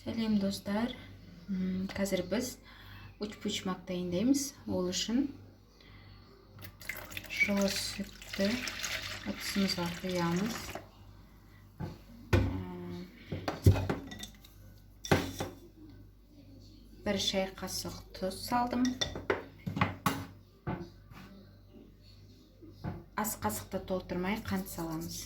Сәлем достар. Қазір біз учпучмак дайындаймыз. Ол үшін жылы сүтті ыдысымызға құямыз. Бір шай қасық тұз салдым. Ас қасықты толтырмай қант саламыз.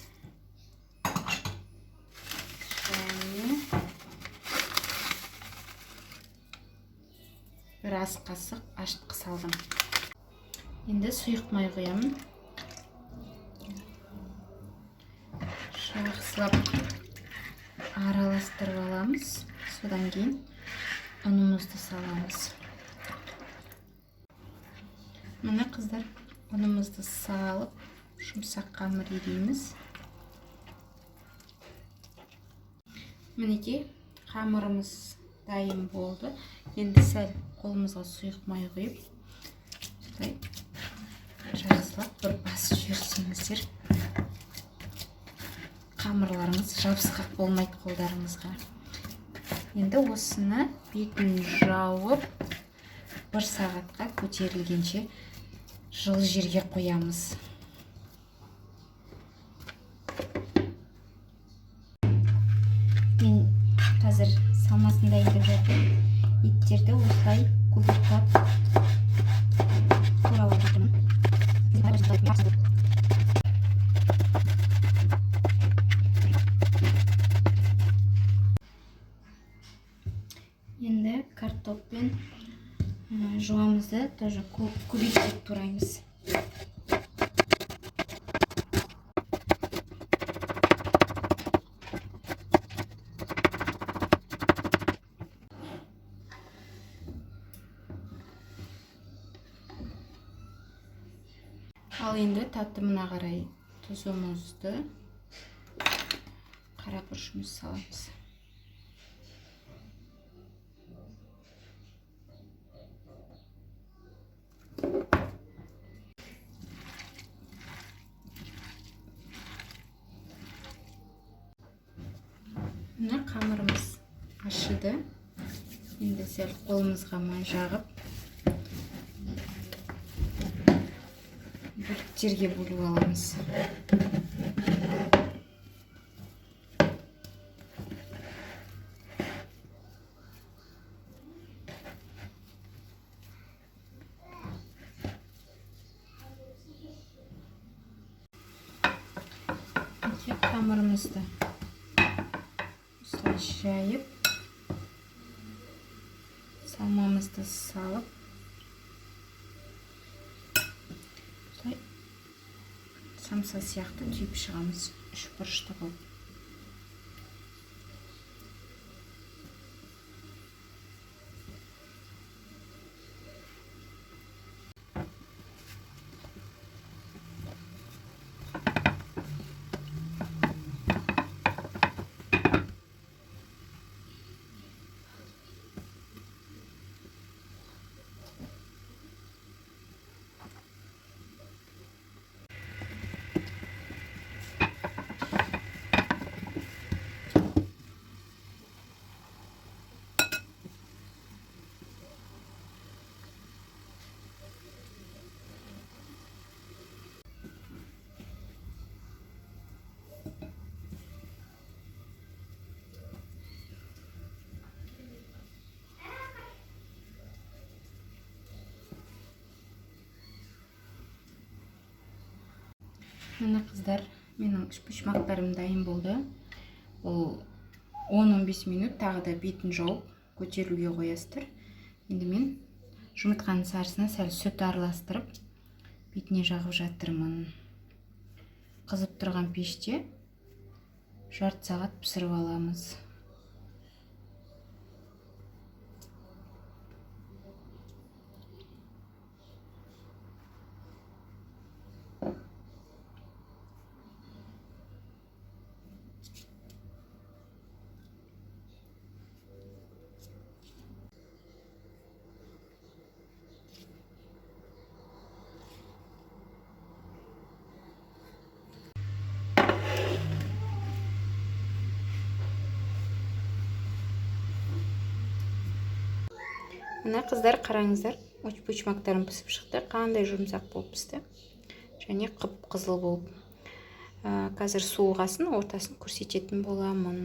Бір ас қасық ашытқы салдым. Енді сұйық май құямын. Жақсылап араластырып аламыз. Содан кейін ұнымызды саламыз. Мына қыздар, ұнымызды салып, жұмсақ қамыр илейміз. Мінекей, қамырымыз дайын болды. Енді сәл қолымызға сұйық май құйып, жақсылап бір басып жіберсеңіздер, қамырларыңыз жабысқақ болмайды қолдарыңызға. Енді осыны бетін жауып, бір сағатқа көтерілгенше жылы жерге қоямыз. Мен қазір салмасын дайындап жатырмын. Еттерді осылай көбіртіп туралап жатырмын. Енді картоппен жуамызды тоже көбейтіп тураймыз. Ал енді татымына қарай тұзымызды, қара бұрышымызды саламыз. Мына қамырымыз ашыды. Енді сәл қолымызға май жағып, бөліктерге бөліп аламыз. Қамырымызды осылай жайып, салмамызды салып, самса сияқты түйіп шығамыз, үш бұрышты болып. Мына қыздар, менің үшпучмактарым дайын болды. Ол 10-15 минут тағы да бетін жауып көтеруге қоясыздар. Енді мен жұмыртқаның сарысына сәл сүт араластырып, бетіне жағып жатырмын. Қызып тұрған пеште жарты сағат пісіріп аламыз. Мына қыздар, қараңыздар, учпучмактарым пісіп шықты. Қандай жұмсақ болып пісті. Және қып-қызыл болып. Қазір суығасын, ортасын көрсететін боламын.